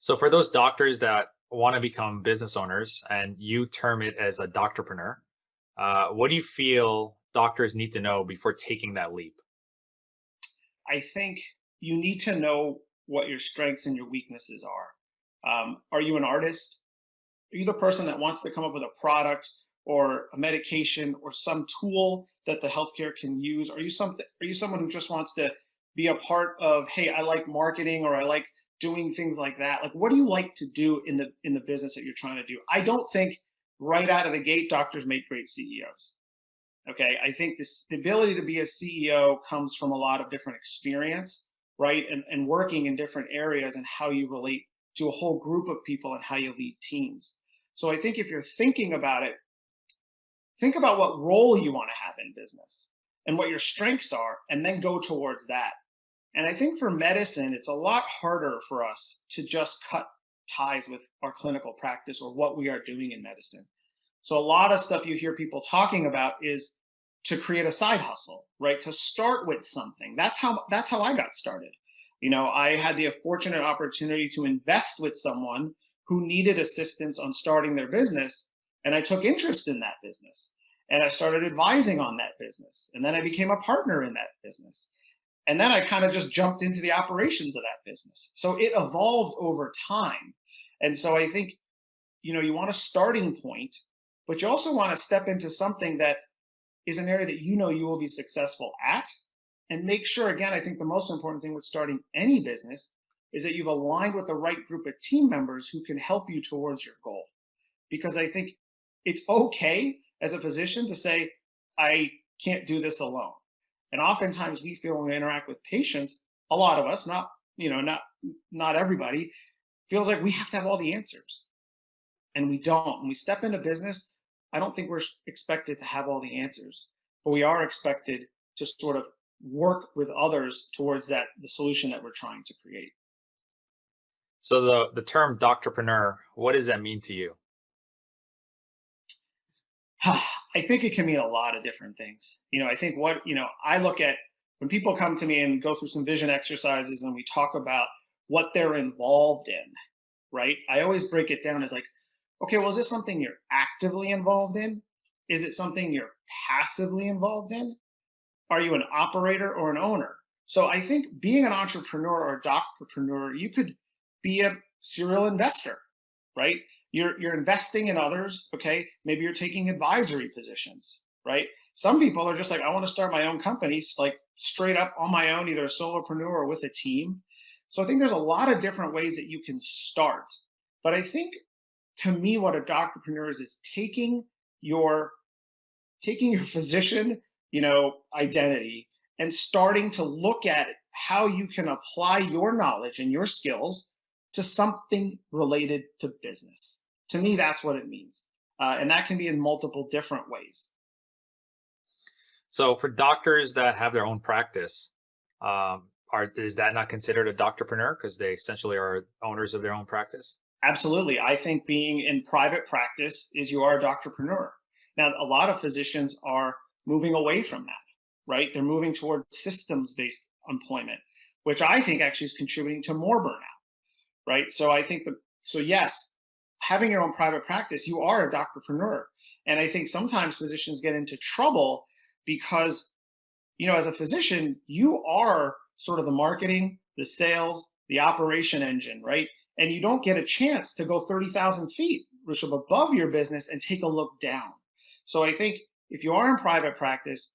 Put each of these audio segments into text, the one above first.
So for those doctors that want to become business owners and you term it as a doctorpreneur, what do you feel doctors need to know before taking that leap? I think you need to know what your strengths and your weaknesses are. Are you an artist? Are you the person that wants to come up with a product or a medication or some tool that the healthcare can use? Are you someone who just wants to be a part of, hey, I like marketing or I like doing things like that? Like what do you like to do in the business that you're trying to do? I don't think right out of the gate doctors make great CEOs. Okay, I think the ability to be a CEO comes from a lot of different experience, right? And working in different areas and how you relate to a whole group of people and how you lead teams. So I think if you're thinking about it, think about what role you want to have in business and what your strengths are, and then go towards that. And I think for medicine, it's a lot harder for us to just cut ties with our clinical practice or what we are doing in medicine. So a lot of stuff you hear people talking about is to create a side hustle, right? To start with something. That's how I got started. You know, I had the fortunate opportunity to invest with someone who needed assistance on starting their business, and I took interest in that business. And I started advising on that business. And then I became a partner in that business. And then I kind of just jumped into the operations of that business. So it evolved over time. And so I think, you know, you want a starting point, but you also want to step into something that is an area that you know you will be successful at. And make sure, again, I think the most important thing with starting any business is that you've aligned with the right group of team members who can help you towards your goal. Because I think it's okay as a physician to say, I can't do this alone. And oftentimes we feel when we interact with patients, a lot of us, not, you know, not everybody, feels like we have to have all the answers. And we don't. When we step into business, I don't think we're expected to have all the answers, but we are expected to sort of work with others towards the solution that we're trying to create. So the term doctorpreneur, what does that mean to you? I think it can mean a lot of different things. You know, I think I look at when people come to me and go through some vision exercises and we talk about what they're involved in, right? I always break it down as like, okay, well, is this something you're actively involved in? Is it something you're passively involved in? Are you an operator or an owner? So I think being an entrepreneur or a doctorpreneur, you could be a serial investor, right? You're investing in others, okay? Maybe you're taking advisory positions, right? Some people are just like, I want to start my own company, like straight up on my own, either a solopreneur or with a team. So I think there's a lot of different ways that you can start. But I think to me, what a doctorpreneur is your taking your physician, you know, identity and starting to look at how you can apply your knowledge and your skills to something related to business. To me, that's what it means. And that can be in multiple different ways. So for doctors that have their own practice, is that not considered a doctorpreneur because they essentially are owners of their own practice? Absolutely. I think being in private practice is you are a doctorpreneur. Now, a lot of physicians are moving away from that, right? They're moving toward systems based employment, which I think actually is contributing to more burnout, right? So I think so yes, having your own private practice, you are a doctorpreneur. And I think sometimes physicians get into trouble because, you know, as a physician, you are sort of the marketing, the sales, the operation engine, right? And you don't get a chance to go 30,000 feet, which is above your business, and take a look down. So I think if you are in private practice,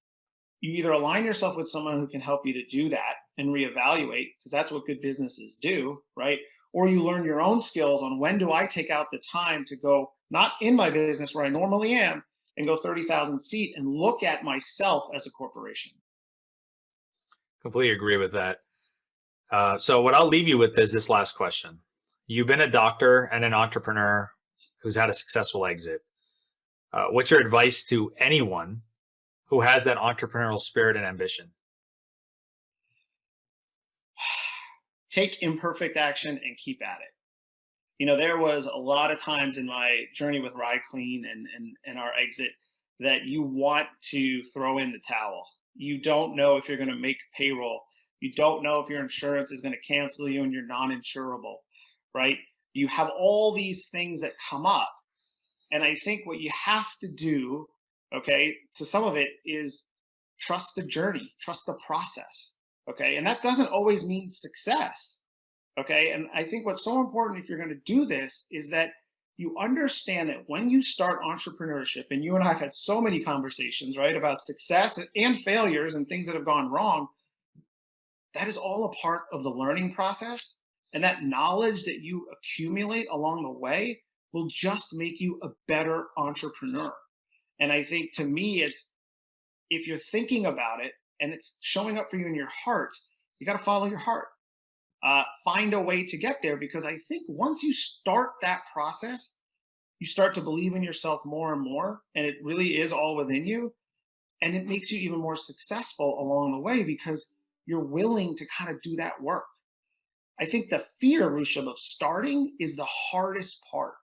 you either align yourself with someone who can help you to do that and reevaluate, because that's what good businesses do, right? Or you learn your own skills on when do I take out the time to go not in my business where I normally am and go 30,000 feet and look at myself as a corporation. Completely agree with that. So what I'll leave you with is this last question. You've been a doctor and an entrepreneur who's had a successful exit. What's your advice to anyone who has that entrepreneurial spirit and ambition? Take imperfect action and keep at it. You know, there was a lot of times in my journey with Ride Clean and our exit that you want to throw in the towel. You don't know if you're going to make payroll. You don't know if your insurance is going to cancel you and you're non-insurable, right? You have all these things that come up. And I think what you have to do, okay, to some of it is trust the journey, trust the process. Okay. And that doesn't always mean success. Okay. And I think what's so important if you're going to do this is that you understand that when you start entrepreneurship, and you and I have had so many conversations, right, about success and failures and things that have gone wrong, that is all a part of the learning process. And that knowledge that you accumulate along the way will just make you a better entrepreneur. And I think to me, it's if you're thinking about it and it's showing up for you in your heart, you got to follow your heart. Find a way to get there, because I think once you start that process, you start to believe in yourself more and more, and it really is all within you. And it makes you even more successful along the way because you're willing to kind of do that work. I think the fear, Rushabh, of starting is the hardest part.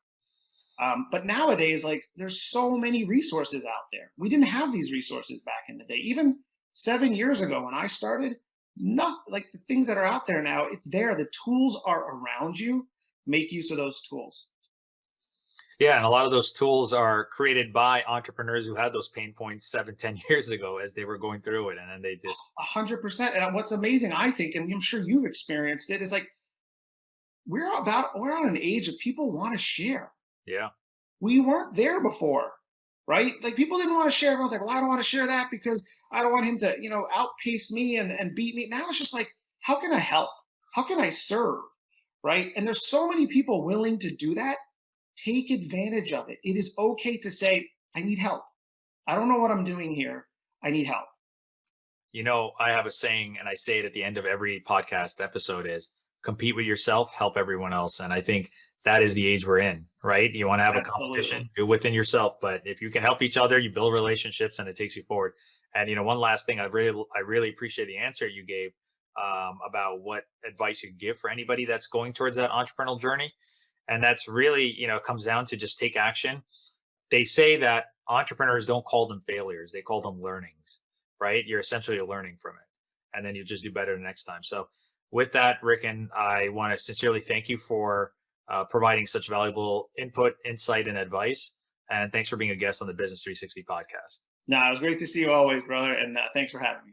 But nowadays, like, there's so many resources out there. We didn't have these resources back in the day. Even 7 years ago when I started, not like the things that are out there now, it's there. The tools are around you. Make use of those tools. Yeah, and a lot of those tools are created by entrepreneurs who had those pain points 7, 10 years ago as they were going through it, and then they just 100%. And what's amazing, I think, and I'm sure you've experienced it, is like we're on an age of people want to share. yeah. We weren't there before, right? Like, people didn't want to share. Everyone's like, well, I don't want to share that because I don't want him to, outpace me and beat me. Now it's just like, how can I help? How can I serve? Right? And there's so many people willing to do that. Take advantage of it. It is okay to say, I need help. I don't know what I'm doing here. I need help. I have a saying, and I say it at the end of every podcast episode is compete with yourself, help everyone else. And I think that is the age we're in, right? You want to have a Absolutely. competition, do within yourself, but if you can help each other, you build relationships and it takes you forward. And, one last thing, I really appreciate the answer you gave about what advice you give for anybody that's going towards that entrepreneurial journey. And that's really, comes down to just take action. They say that entrepreneurs don't call them failures, they call them learnings, right? You're essentially learning from it, and then you just do better the next time. So with that, Ricken, I want to sincerely thank you for providing such valuable input, insight, and advice, and thanks for being a guest on the Business 360 podcast. No, it was great to see you always, brother. And thanks for having me.